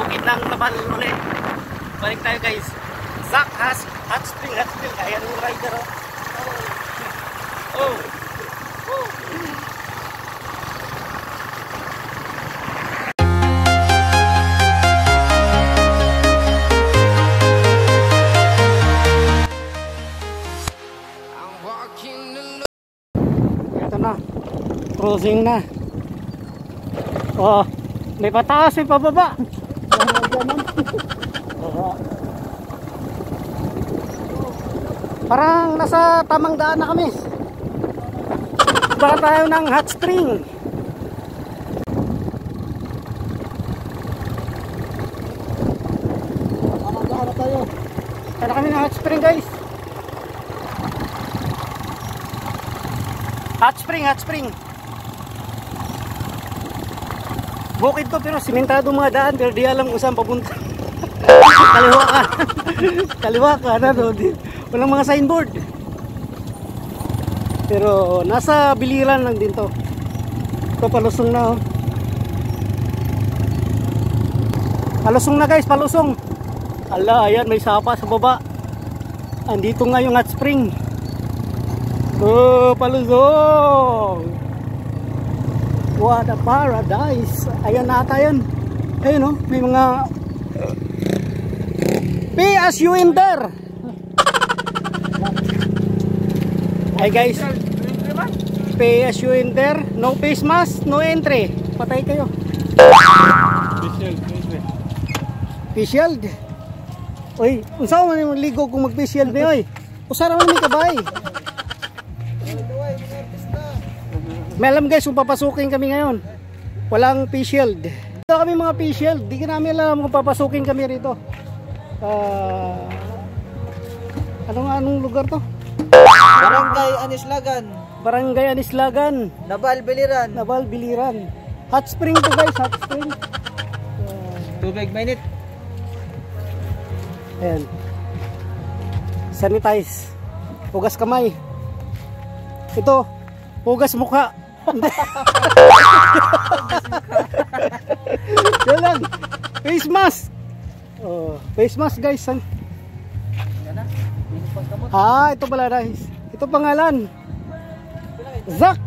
Bakit ng laban ulit? Balik tayo guys. Zack hot spring. Ayan yung rider oh. Oh. Oh. Ito na. Cruising na. Oh, may pataas, may pababa. Parang nasa tamang daan na kami. Baka tayo ng hot spring. Tamang daan na tayo. Kaya kami ng hot spring guys. Hot spring. Bukid to pero simentado mga daan pero di alam kung saan papunta. Kaliwa ka na to. Walang mga signboard. Pero nasa biliran lang din to. Ito palusong na oh. Palusong na guys, palusong. Ala, ayan may sapa sa baba. Andito nga yung hot spring. Oh, palusong. What a paradise. Ayan na ata yan. Ayun oh, may mga pay as you enter. Hi guys, pay as you enter. No face mask, no entry. Patay kayo. Face shield. Uy, unsa man yung ligo kung mag face shield ba oy? Usara man mi kabay. May alam guys kung papasukin kami ngayon. Walang face shield. Ito kami mga face shield. Di ka namin alam kung papasukin kami rito. Anong lugar to? Barangay Anislagan. Barangay Anislagan. Nabal Biliran. Hot spring to guys, hot spring. Tubig mainit. Ayan. Sanitize. Hugas kamay. Ito, hugas mukha. Yan lang. Face mask. Oh, face mask guys. Ah, ito pala guys. Ito pangalan. Zack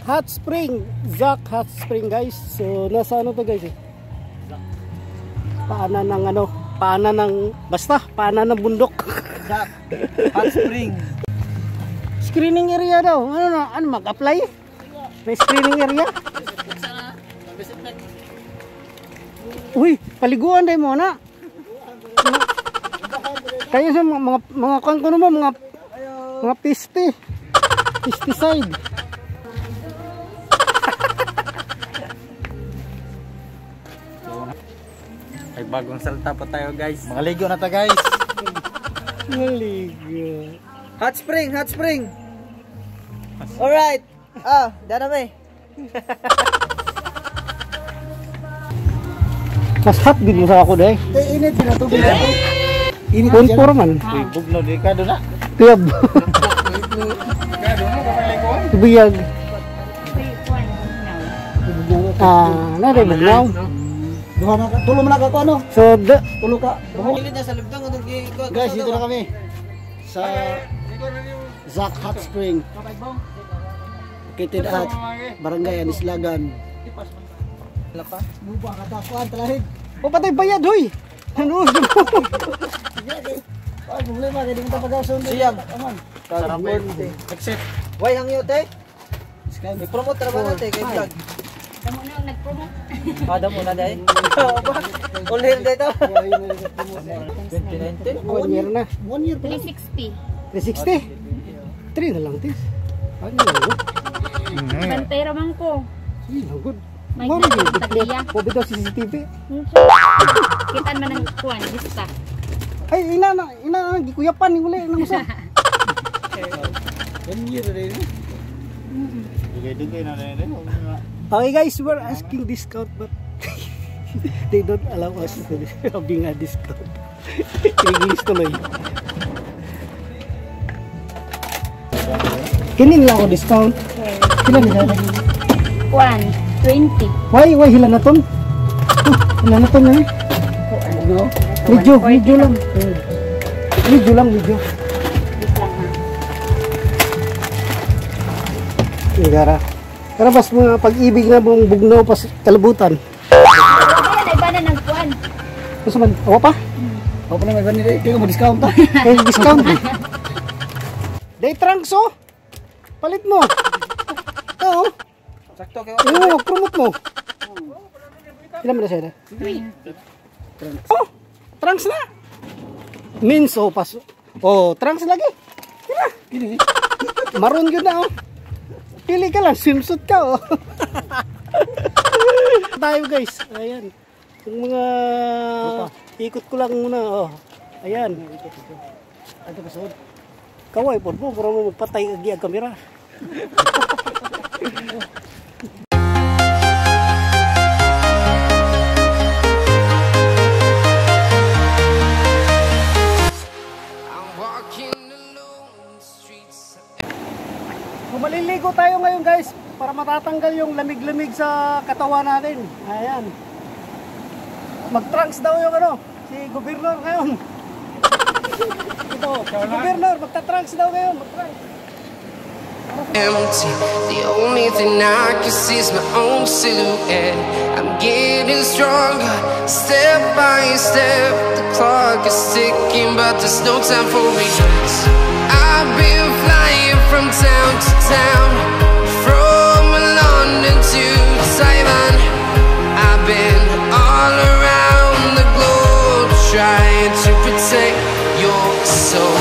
Hot Spring. Zack Hot Spring guys. So nasa ano to guys eh? Paanan ng bundok. Zack Hot Spring. Screening area daw. Ano mag-apply? May screening area? Uy, paliguan dahil mo na. Kaya sa mga kanto mo, mga pesticide. Ay bagong salta pa tayo guys. Mga ligo na ta guys. Maligo. Hot spring. Alright. Dadami. Mas hot din mo sa ako dahil. Init na tubig. Init na puro man. Uy, bugno di ka doon na. Tuyab. Tubiyag. Nari bugnaw. Tulo mo na ka ano? So, Tulo ka. Buhulid na sa lubdang. Guys, dito na kami. Sa Zack Hot Spring. Located at Barangay Anislagan. Lapa. Buba katakuan talahig. O patay bayad hoy. Ano? Ay, problema kay dito pagason. Siyam. Aman. Sarapin. Exit. Why hangyo te? I-promote ra ba natin kay vlog? Damo na nag-promote. Ada mo na dai. Ulir dito. 2019. 1 year na. 1 year pa. 360. 360? 3 na lang tis. Ano yun? Bantay raman ko. Good. May nagtagliya. Pobi daw CCTV. Kitaan man ng kuwan, lista. Ay, ina gikuyapan ni uli nang usa. 1 year na rin. Dugay-dugay na rin. Okay guys, we're asking discount but they don't allow us to having a discount. English tuloy. Kining lang ako discount. Kailan nila lagi? 120. Why hila na ton? Ano na to na eh? No? Video lang. Video lang. Igara. Pero mas mga pag-ibig na mong bugnaw pas kalabutan. Ayan, iba na ng kuwan. Gusto man, awa pa? Awa pa na may banira. Kaya mo discount ta. Kaya discount. Day trunks oh. Palit mo. Oo. Sakto kayo. Oo, promote mo. Ilan mo na siya na? Oh, trunks na. Means oh, paso. Oh, trunks lagi. Kira. Maroon yun na oh. Pili ka lang, swimsuit ka oh. Tayo guys, ayan. Yung mga ikot ko lang muna oh. Ayan. Ito kasod. Kaway po mo, para mo magpatay agi ang kamera. Maliligo tayo ngayon guys para matatanggal yung lamig-lamig sa katawan natin. Ayan. Mag-trunks daw yung ano, si Gobernador ngayon. Ito, si Gobernador, magta-trunks daw ngayon. Mag-trunks. Empty. The only thing I can see is my own silhouette. I'm getting stronger, step by step. The clock is ticking, but there's no time for regrets. I've been flying from town to town, from London to Taiwan. I've been all around the globe, trying to protect your soul.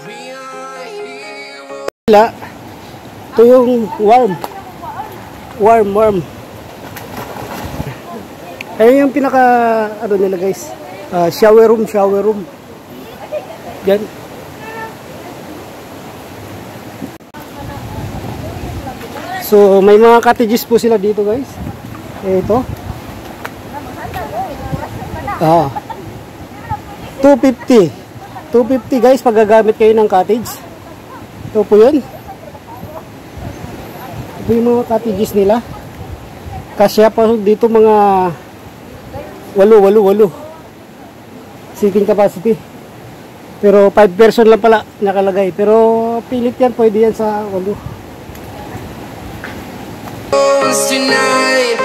We are heroes. Ito yung warm. Ayun yung pinaka ano nila guys, shower room. Yan. So may mga cottages po sila dito guys. Ito. 250 guys pag gagamit kayo ng cottage. Ito po yun. Ito yung mga cottages nila. Kasya pa dito mga 8 seating capacity. Pero 5 person lang pala nakalagay. Pero pilit yan, pwede yan sa 8. Tonight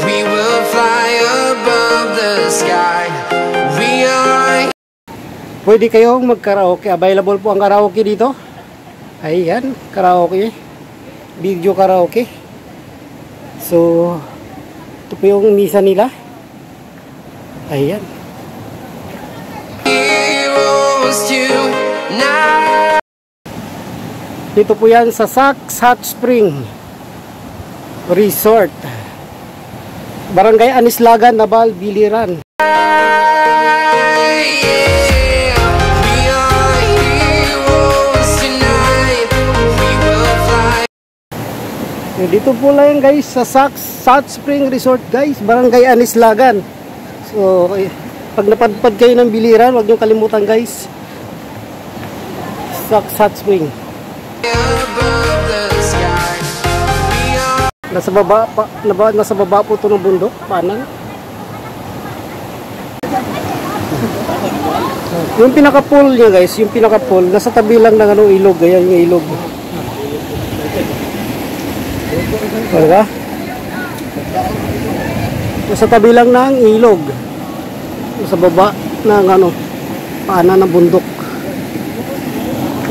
we will fly above the sky. We are. Pwede kayong mag-karaoke. Available po ang karaoke dito. Ayan, karaoke. Video karaoke. So, ito po yung misa nila. Ayan. Dito po yan sa Saks Hot Spring Resort, Barangay Anislagan, Nabal, Biliran. Dito po lang guys sa Saks Hot Spring Resort guys, Barangay Anislagan. So pag napadpad kayo ng Biliran, huwag niyo kalimutan guys, Saks Hot Spring. Nasa baba po ito ng bundok, panang. Yung pinaka-pool niya guys, yung pinaka-pool, nasa tabi lang ng ano, ilog, ayan yung ilog. Diba? Nasa tabi lang ng ilog. Nasa baba ng ano, paanan ng bundok.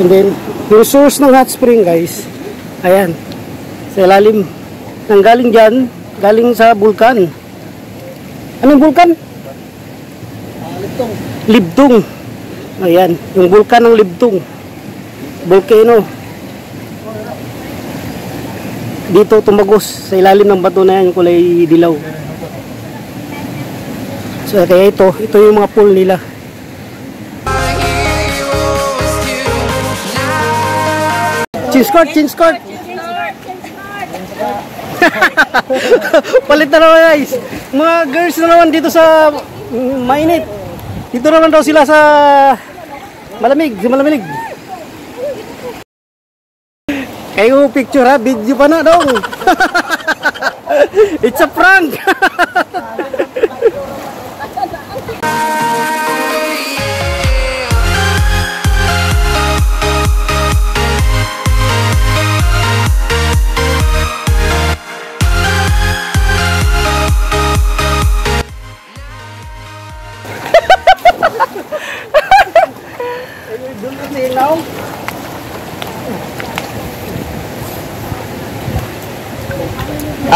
And then, yung source ng hot spring guys, ayan, sa ilalim. Nanggaling dyan, galing sa bulkan. Anong bulkan? Libdung. Ayan, yung bulkan ng Libdung. Volcano. Dito tumagos sa ilalim ng bato na yan, yung kulay dilaw. So kaya ito yung mga pool nila. Chin skirt. Palit na naman guys. Mga girls na naman dito sa mainit. Dito naman daw sila sa malamig. Kayo picture ha, video pa na dong. It's a prank.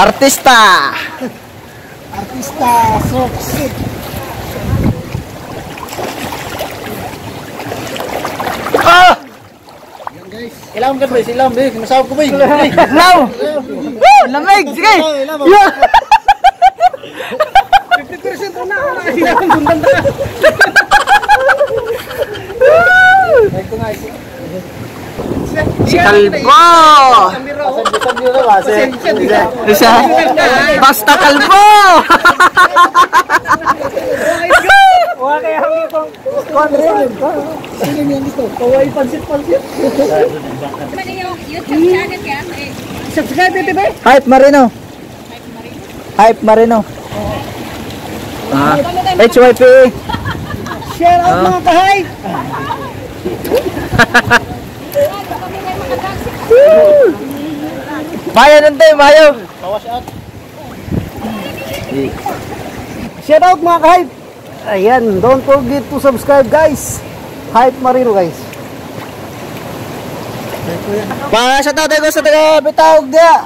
Artista! Artista, succeed. Ah! Ilam ka ba? Ilam, be. Masawag ko ba? Ilaw! Lamig! Sige! Yeah! 50% na ako na. Ilam, bundan na. Si Kalbo! Isa. Basta Kalbo! Wala kaya hangin ko. Sino niyan dito? Kawai pansit-pansit. Ano yung YouTube channel kaya? Subscribe ito ba? Hype Marino. Hype Marino. HYP. Share out mga kahay. Bayo nante, bayo. Share out mga kahay. Ayan, don't forget to subscribe guys. Hype Marino guys. Sa tatay ko sa taga Bitawag dia.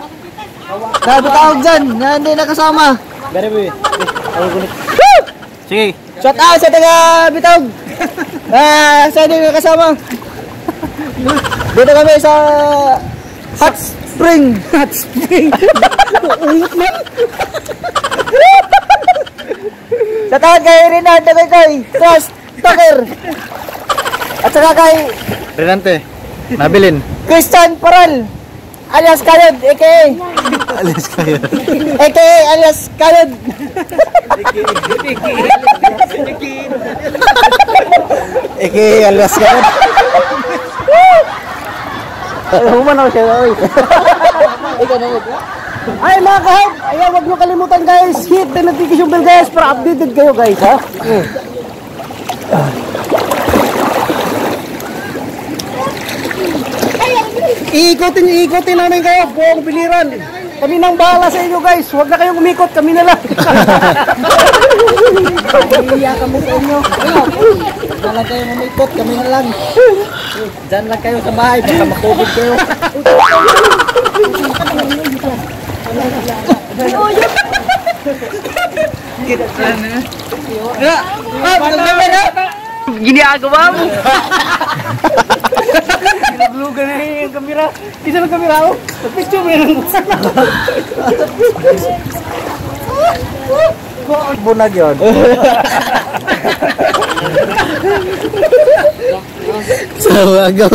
Sa Bitawag dyan, na hindi nakasama. Sige. Shout out sa taga Bitawag. Sa hindi nakasama. Dito kami sa Hot Spring. Hot spring. Uyot man. Sa taga kay Rinaldo kay Trust Tucker. At saka kay Renante, nabilin. Christian Paral alias Kalod, aka Alis kayo. aka alias Kalod. Eke, alas kayo. Humanaw siya. Oy. Ay mga kahype, ayan, wag nyo kalimutan guys, hit the notification bell guys para updated kayo guys ha. Iikotin namin kayo buong biliran. Kami nang bahala sa inyo guys, wag na kayong umikot, kami na lang. Iiyakan mo sa inyo. Wala kayo mamikot, kami na lang. Diyan lang kayo sa bahay, baka makubig kayo. Ginagawa mo. Naglugan na yung kamera. Isa ng kamera ako. Picture mo yun. Bunag yun. Sawago.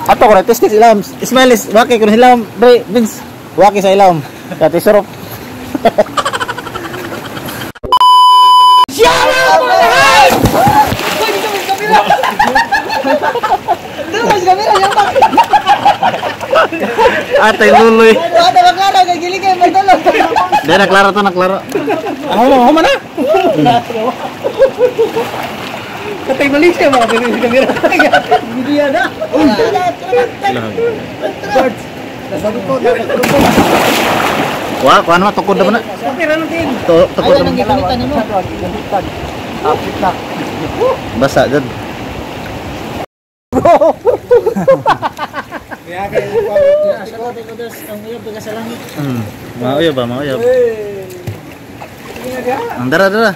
Ato ko na, testis ilam. Ismailis, waki ko na ilam. Bre, Vince, waki sa ilam. Kati surop. Atay luloy. Ada bang ada giling kayak betul. Dia naklaro to, naklaro. Ako mana? Katay Malaysia mga pinis sa kamera. Hindi yan na. Wah, kuan mah tukod na. Kamera natin. Tukod na. Gilitan mo. Basa dyan. Mauyab ba, mauyab. Ang dara.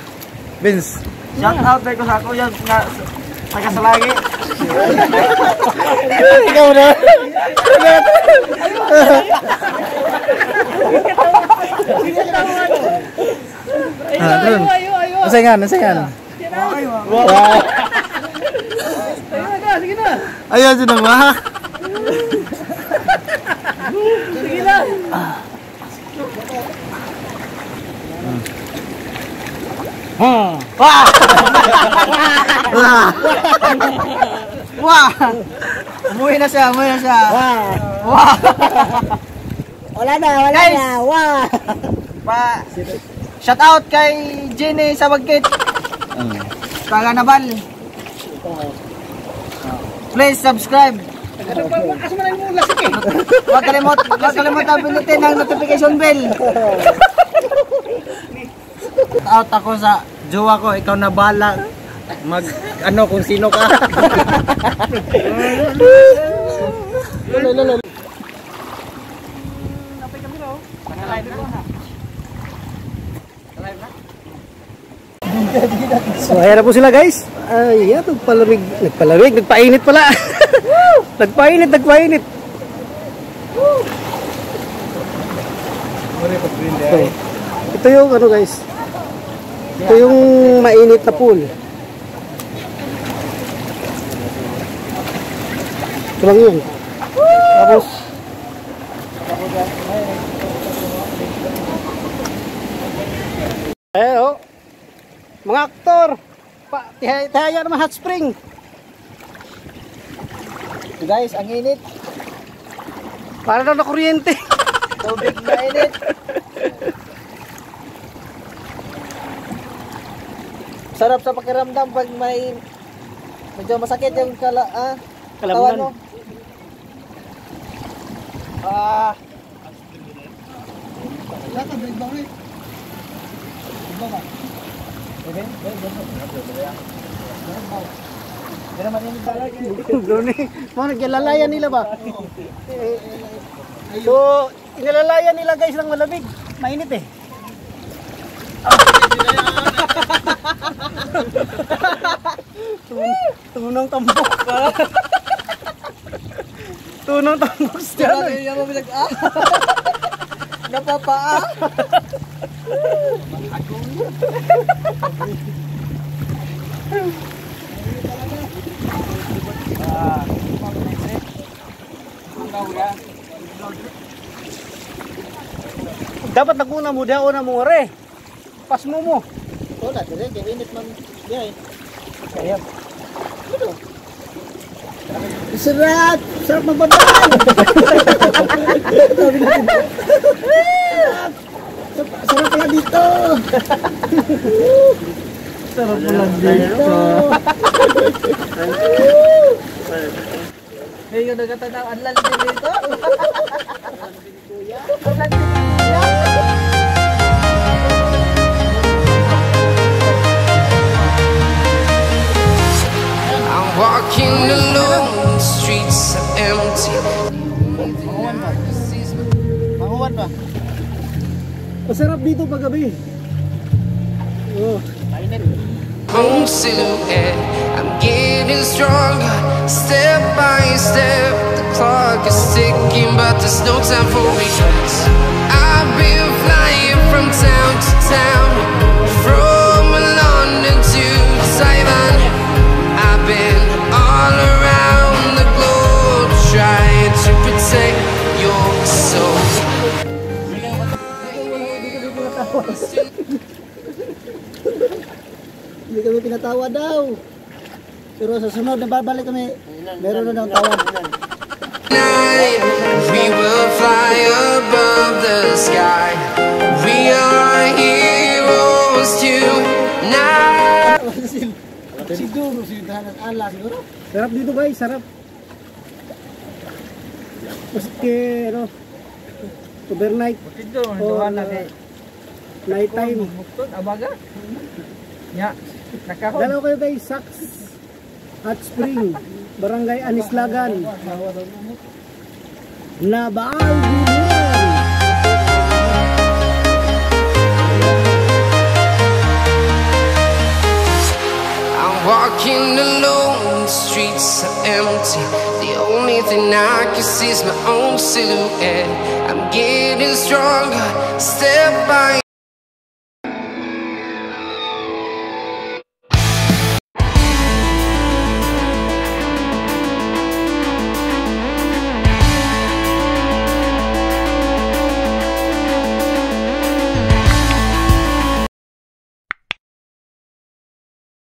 Vince. Shout out ko sa ako yan nga taga sa lagi. Ikaw na. Nasayangan. Sige na. Ayan, sinama. Sige na. Wah. Umuwi na siya. Wah. Wala na. Wah. Shout out kay Jenny sa Bagkit. Taga Nabal. Please subscribe. Kasi man mo lasik eh. Huwag kalimutan pinutin ang notification bell. Shout out ako sa jowa ko, ikaw na bala. Mag ano kung sino ka. So ayan na po sila guys. Ay, nagpainit pala. nagpainit. So, ito yung ano guys. Ito yung mainit na pool. Ito lang yun. Tapos oh. Mga aktor, tihaya naman hot spring. So guys, ang init. Para daw na kuryente. Tubig na init. Sarap sa pakiramdam pag may medyo masakit yung katawan mo. Mga naglalalayan nila ba? So, inalalayan nila guys ng malamig. Mainit eh. Tunong tambok. Tunong tambok siya. Napapaa. Dapat naguna mo daw na mo re. Pas mo. Wala, dire kay init man diay. Ayan. Sarap magbabay. Sarap pala dito. Sarap pala dito. Hey, yung nagatanaw, anlan din dito. I'm walking alone, the streets are empty. Mahuwan ba? Masarap dito paggabi. Oh. Own silhouette, I'm getting stronger, step by step. The clock is ticking, but there's no time for regrets. I've been flying from town to town, from London to Taiwan. I've been all around the globe, trying to protect your soul. Hindi kami pinatawa daw. Pero sa sunod na babalik kami, meron na daw tawad. Night, we will fly above the sky. We are heroes tonight. Siguro, sindahan ala siguro. Sarap dito guys, sarap. Maski ano, overnight o night time. Abaga? Ya, nakahon. Dalaw kayo guys, Saks Hot Spring, Barangay Anislagan, Nabaal Bilian. I'm walking alone, the streets are empty. The only thing I can see is my own silhouette. I'm getting stronger, step by